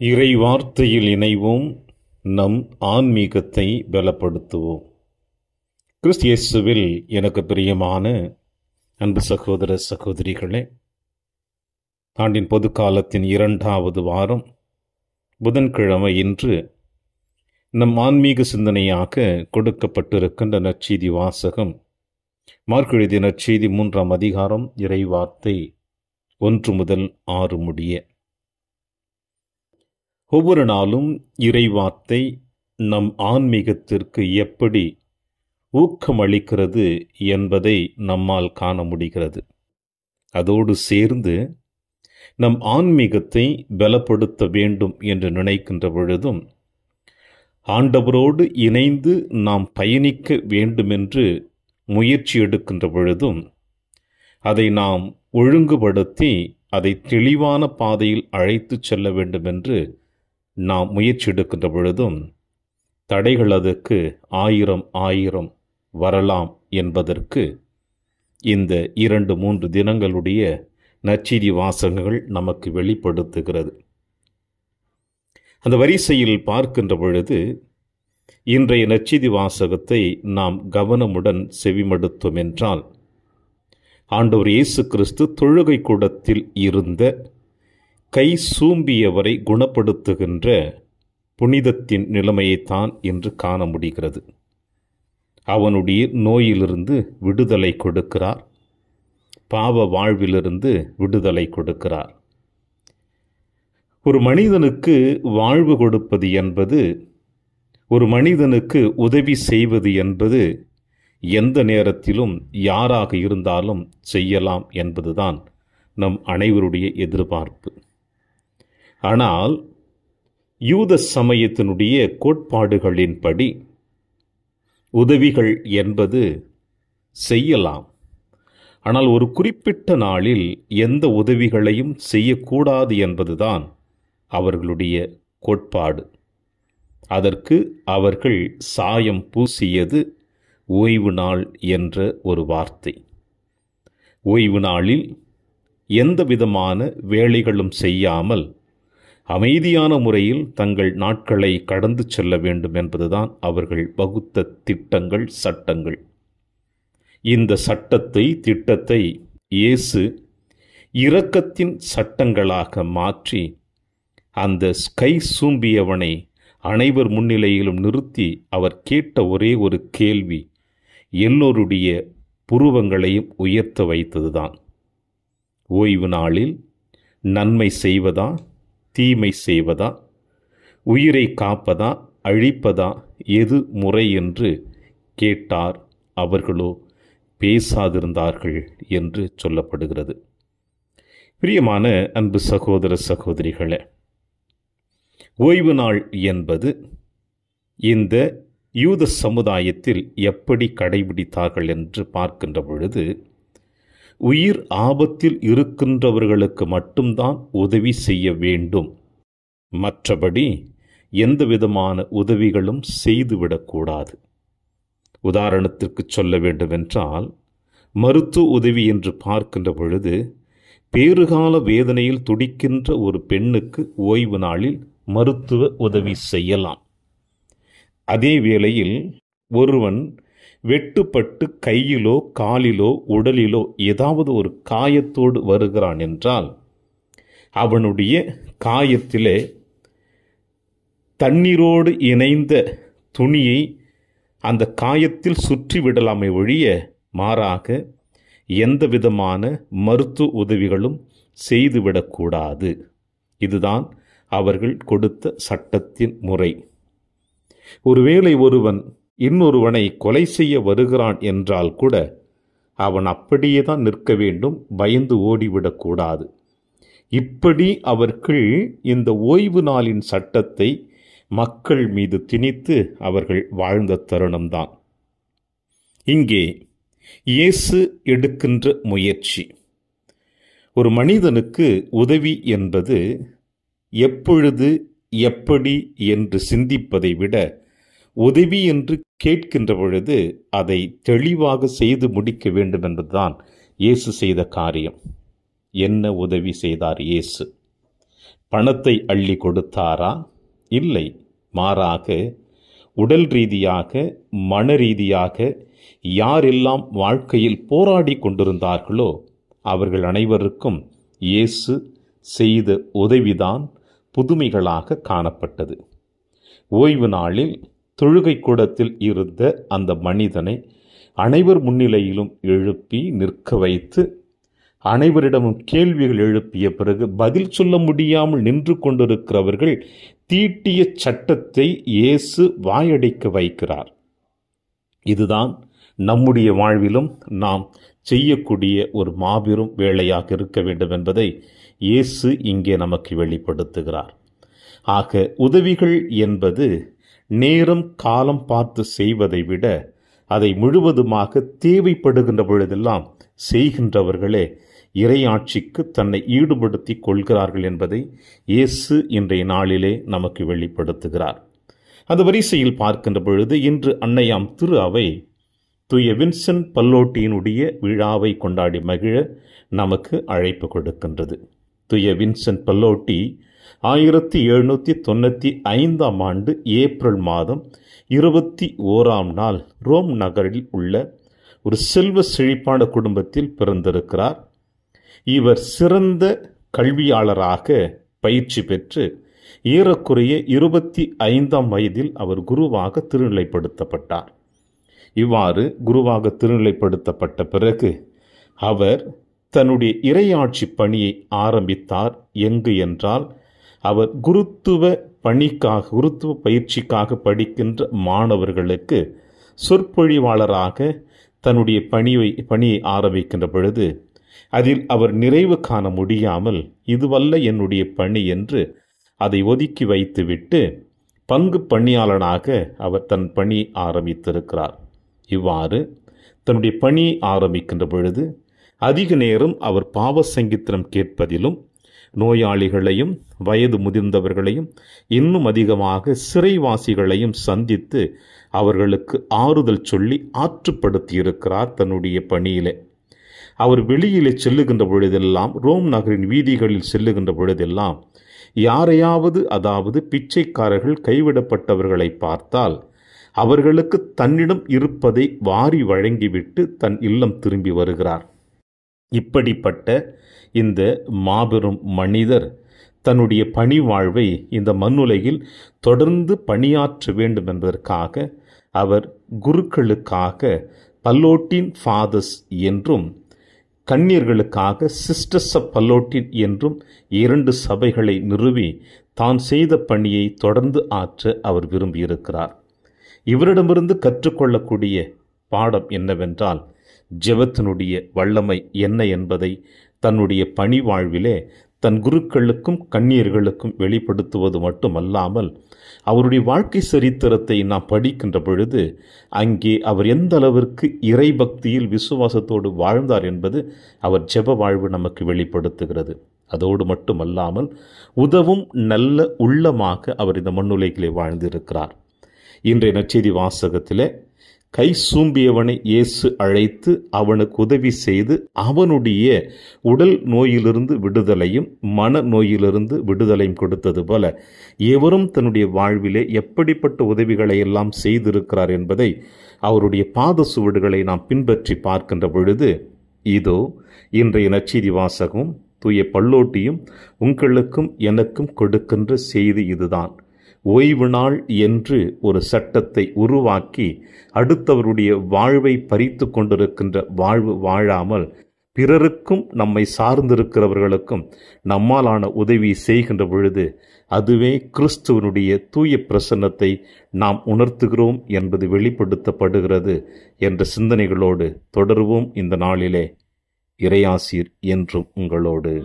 இறை வார்த்தையில் இணைவோம், நம் ஆன்மீகத்தை பலப்படுத்துவோம். கிறிஸ்து இயேசுவில் எனக்கு பிரியமான அன்பு சகோதர சகோதரிகளே, ஆண்டின் பொது காலத்தின் 2வது வாரம் புதன்கிழமை இன்று நம் ஆன்மீக சிந்தனையாக கொடுக்கப்பட்டிருக்கின்ற நற்செய்தி வாசகம் மார்க்கு எழுதிய நற்செய்தி 3ஆம் அதிகாரம், இறை வார்த்தை 1 முதல் 6 முடிய. ஒவ்வொரு நாளும் இறை வார்த்தை நம் ஆன்மீகத்திற்கு எப்படி ஊக்கமளிக்கிறது என்பதை நம்மால் காண முடிகிறது. அதோடு சேர்ந்து நம் ஆன்மீகத்தை பலப்படுத்த வேண்டும் என்று நினைக்கின்ற பொழுதும், ஆண்டவரோடு இணைந்து நாம் பயணிக்க வேண்டுமென்று முயற்சி எடுக்கின்ற பொழுதும், அதை நாம் ஒழுங்குபடுத்தி அதை தெளிவான பாதையில் அழைத்து செல்ல வேண்டுமென்று நாம் முயற்சி எடுக்கின்ற பொழுதும், தடைகள் அதற்கு ஆயிரம் வரலாம் என்பதற்கு இந்த 2-3 தினங்களுடைய நற்செய்தி வாசகங்கள் நமக்கு வெளிப்படுத்துகிறது. அந்த வரிசையில் பார்க்கின்ற பொழுது இன்றைய நற்செய்தி வாசகத்தை நாம் கவனமுடன் செவிமடுத்தோம் என்றால், ஆண்டவர் இயேசு கிறிஸ்து தொழுகை கூடத்தில் இருந்த கை சூம்பியவரை குணப்படுத்துகின்ற புனிதத்தின் நிலைமையைத்தான் என்று காண முடிகிறது. அவனுடைய நோயிலிருந்து விடுதலை கொடுக்கிறார், பாவ வாழ்விலிருந்து விடுதலை கொடுக்கிறார். ஒரு மனிதனுக்கு வாழ்வு கொடுப்பது என்பது, ஒரு மனிதனுக்கு உதவி செய்வது என்பது எந்த நேரத்திலும் யாராக இருந்தாலும் செய்யலாம் என்பதுதான் நம் அனைவருடைய எதிர்பார்ப்பு. ஆனால் யூத சமயத்தினுடைய கோட்பாடுகளின்படி உதவிகள் என்பது செய்யலாம், ஆனால் ஒரு குறிப்பிட்ட நாளில் எந்த உதவிகளையும் செய்யக்கூடாது என்பதுதான் அவர்களுடைய கோட்பாடு. அதற்கு அவர்கள் சாயம் பூசியது ஓய்வு நாள் என்ற ஒரு வார்த்தை. ஓய்வு நாளில் எந்த விதமான வேலைகளும் செய்யாமல் அமைதியான முறையில் தங்கள் நாட்களை கடந்து செல்ல வேண்டும் என்பதுதான் அவர்கள் வகுத்த திட்டங்கள், சட்டங்கள். இந்த சட்டத்தை, திட்டத்தை இயேசு இரக்கத்தின் சட்டங்களாக மாற்றி அந்த கை சூம்பியவனை அனைவர் முன்னிலையிலும் நிறுத்தி அவர் கேட்ட ஒரே ஒரு கேள்வி எல்லோருடைய புருவங்களையும் உயர்த்த வைத்ததுதான். ஓய்வு நாளில் நன்மை செய்வதா, தீமை செய்வதா, உயிரை காப்பதா, அழிப்பதா, எது முறை என்று கேட்டார். அவர்களோ பேசாதிருந்தார்கள் என்று சொல்லப்படுகிறது. பிரியமான அன்பு சகோதர சகோதரிகளே, ஓய்வு நாள் என்பது இந்த யூத சமுதாயத்தில் எப்படி கடைபிடித்தார்கள் என்று பார்க்கின்ற பொழுது, உயிர் ஆபத்தில் இருக்கின்றவர்களுக்கு மட்டும்தான் உதவி செய்ய வேண்டும், மற்றபடி எந்த விதமான உதவிகளும் செய்துவிடக்கூடாது. உதாரணத்திற்கு சொல்ல வேண்டுமென்றால், மருத்துவ உதவி என்று பார்க்கின்ற பொழுது, பேறுகால வேதனையில் துடிக்கின்ற ஒரு பெண்ணுக்கு ஓய்வு நாளில் மருத்துவ உதவி செய்யலாம். அதே வேளையில் ஒருவன் வெட்டுப்பட்டு கையிலோ காலிலோ உடலிலோ ஏதாவது ஒரு காயத்தோடு வருகிறான் என்றால், அவனுடைய காயத்திலே தண்ணீரோடு இணைந்த துணியை அந்த காயத்தில் சுற்றி விடலாமே ஒழிய, மாறாக எந்த விதமான மருத்துவ உதவிகளும் செய்துவிடக்கூடாது. இதுதான் அவர்கள் கொடுத்த சட்டத்தின் முறை. ஒருவேளை ஒருவன் இன்னொருவனை கொலை செய்ய வருகிறான் என்றால் கூட அவன் அப்படியே தான் நிற்க வேண்டும், பயந்து ஓடிவிடக்கூடாது. இப்படி அவர்கள் இந்த ஓய்வு நாளின் சட்டத்தை மக்கள் மீது திணித்து அவர்கள் வாழ்ந்த தருணம்தான். இங்கே இயேசு எடுக்கின்ற முயற்சி, ஒரு மனிதனுக்கு உதவி என்பது எப்பொழுது, எப்படி என்று சிந்திப்பதை விட, உதவி என்று கேட்கின்ற பொழுது அதை தெளிவாக செய்து முடிக்க வேண்டும் என்பதுதான் இயேசு செய்த காரியம். என்ன உதவி செய்தார் இயேசு? பணத்தை அள்ளி கொடுத்தாரா? இல்லை. மாறாக உடல் ரீதியாக, மன ரீதியாக யாரெல்லாம் வாழ்க்கையில் போராடி கொண்டிருந்தார்களோ அவர்கள் அனைவருக்கும் இயேசு செய்த உதவிதான் புதுமைகளாக காணப்பட்டது. ஓய்வு நாளில் தொழுகை கூடத்தில் இருந்த அந்த மனிதனை அனைவர் முன்னிலையிலும் எழுப்பி நிற்க வைத்து அனைவரிடமும் கேள்விகள் எழுப்பிய பிறகு பதில் சொல்ல முடியாமல் நின்று கொண்டிருக்கிறவர்கள் தீட்டிய சட்டத்தை இயேசு வாயடைக்க வைக்கிறார். இதுதான் நம்முடைய வாழ்விலும் நாம் செய்யக்கூடிய ஒரு மாபெரும் வேலையாக இருக்க வேண்டும் என்பதை இயேசு இங்கே நமக்கு வெளிப்படுத்துகிறார். ஆக உதவிகள் என்பது நேரம் காலம் பார்த்து செய்வதை விட அதை முழுவதுமாக தேவைப்படுகின்ற பொழுதெல்லாம் செய்கின்றவர்களே இறையாட்சிக்கு தன்னை ஈடுபடுத்தி கொள்கிறார்கள் என்பதை இயேசு இன்றைய நாளிலே நமக்கு வெளிப்படுத்துகிறார். அந்த வரிசையில் பார்க்கின்ற பொழுது இன்று அன்னையாம் திரு அவை தூய வின்சென்ட் பல்லோட்டியினுடைய விழாவை கொண்டாடி மகிழ நமக்கு அழைப்பு கொடுக்கின்றது. தூய வின்சென்ட் பல்லோட்டி 1795 ஆண்டு ஏப்ரல் மாதம் 21ஆம் நாள் ரோம் நகரில் உள்ள ஒரு செல்வ செழிப்பான குடும்பத்தில் பிறந்திருக்கிறார். இவர் சிறந்த கல்வியாளராக பயிற்சி பெற்று ஏறக்குறைய 25ஆம் வயதில் அவர் குருவாக திருநிலைப்படுத்தப்பட்டார். இவ்வாறு குருவாக திருநிலைப்படுத்தப்பட்ட பிறகு அவர் தன்னுடைய இறையாட்சி பணியை ஆரம்பித்தார். எங்கு என்றால் அவர் குருத்துவ பயிற்சிக்காக படிக்கின்ற மாணவர்களுக்கு சொற்பொழிவாளராக தன்னுடைய பணியை ஆரம்பிக்கின்ற பொழுது அதில் அவர் நிறைவு காண முடியாமல் இதுவல்ல என்னுடைய பணி என்று அதை ஒதுக்கி வைத்துவிட்டு பங்கு பணியாளனாக அவர் தன் பணியை ஆரம்பித்திருக்கிறார். இவ்வாறு தன்னுடைய பணியை ஆரம்பிக்கின்ற பொழுது அதிக நேரம் அவர் பாவ சங்கீதம் கேட்பதிலும் நோயாளிகளையும் வயது முதிர்ந்தவர்களையும் இன்னும் அதிகமாக சிறைவாசிகளையும் சந்தித்து அவர்களுக்கு ஆறுதல் சொல்லி ஆற்றுப்படுத்தியிருக்கிறார் தன்னுடைய பணியிலே. அவர் வெளியிலே செல்லுகின்ற பொழுதெல்லாம், ரோம் நகரின் வீதிகளில் செல்லுகின்ற பொழுதெல்லாம் யாரையாவது, அதாவது பிச்சைக்காரர்கள் கைவிடப்பட்டவர்களை பார்த்தால் அவர்களுக்கு தன்னிடம் இருப்பதை வாரி வழங்கிவிட்டு தன் இல்லம் திரும்பி வருகிறார். இப்படிப்பட்ட இந்த மாபெரும் மனிதர் தன்னுடைய பணி வாழ்வை இந்த மண்ணுலகில் தொடர்ந்து பணியாற்ற வேண்டும் என்பதற்காக அவர் குருக்களுக்காக பல்லோட்டின் ஃபாதர்ஸ் என்றும் கன்னியர்களுக்காக சிஸ்டர்ஸ் ஆஃப் பல்லோட்டின் என்றும் 2 சபைகளை நிறுவி தான் செய்த பணியை தொடர்ந்து ஆற்ற அவர் விரும்பியிருக்கிறார். இவரிடமிருந்து கற்றுக்கொள்ளக்கூடிய பாடம் என்னவென்றால், ஜெபத்தினுடைய வல்லமை என்ன என்பதை தன்னுடைய பணி வாழ்விலே தன் குருக்களுக்கும் கன்னியர்களுக்கும் வெளிப்படுத்துவது மட்டுமல்லாமல் அவருடைய வாழ்க்கை சரித்திரத்தை நாம் படிக்கின்ற பொழுது அங்கே அவர் எந்த அளவிற்கு இறை பக்தியில் விசுவாசத்தோடு வாழ்ந்தார் என்பது அவர் ஜெப வாழ்வு நமக்கு வெளிப்படுத்துகிறது. அதோடு மட்டுமல்லாமல் உதவும் நல்ல உள்ளமாக அவர் இந்த மண்ணுலகிலே வாழ்ந்திருக்கிறார். இன்றைய நற்செய்தி வாசகத்திலே கை சூம்பியவனை இயேசு அழைத்து அவனுக்கு உதவி செய்து அவனுடைய உடல் நோயிலிருந்து விடுதலையும் மன நோயிலிருந்து விடுதலையும் கொடுத்தது போல எவரும் தன்னுடைய வாழ்விலே எப்படிப்பட்ட உதவிகளை எல்லாம் செய்திருக்கிறார் என்பதை அவருடைய பாத சுவடுகளை நாம் பின்பற்றி பார்க்கின்ற பொழுது இதோ இன்றைய நற்செய்தி வாசகமும் தூய பல்லோட்டியும் உங்களுக்கும் எனக்கும் கொடுக்கின்ற செய்தி இதுதான். ஓய்வு நாள் என்று ஒரு சட்டத்தை உருவாக்கி அடுத்தவருடைய வாழ்வை பறித்து கொண்டிருக்கின்ற வாழ்வு வாழாமல் பிறருக்கும் நம்மை சார்ந்திருக்கிறவர்களுக்கும் நம்மாலான உதவி செய்கின்ற பொழுது அதுவே கிறிஸ்துவனுடைய தூய பிரசன்னத்தை நாம் உணர்த்துகிறோம் என்பது வெளிப்படுத்தப்படுகிறது என்ற சிந்தனைகளோடு தொடருவோம். இந்த நாளிலே இறையாசீர் என்றும் உங்களோடு.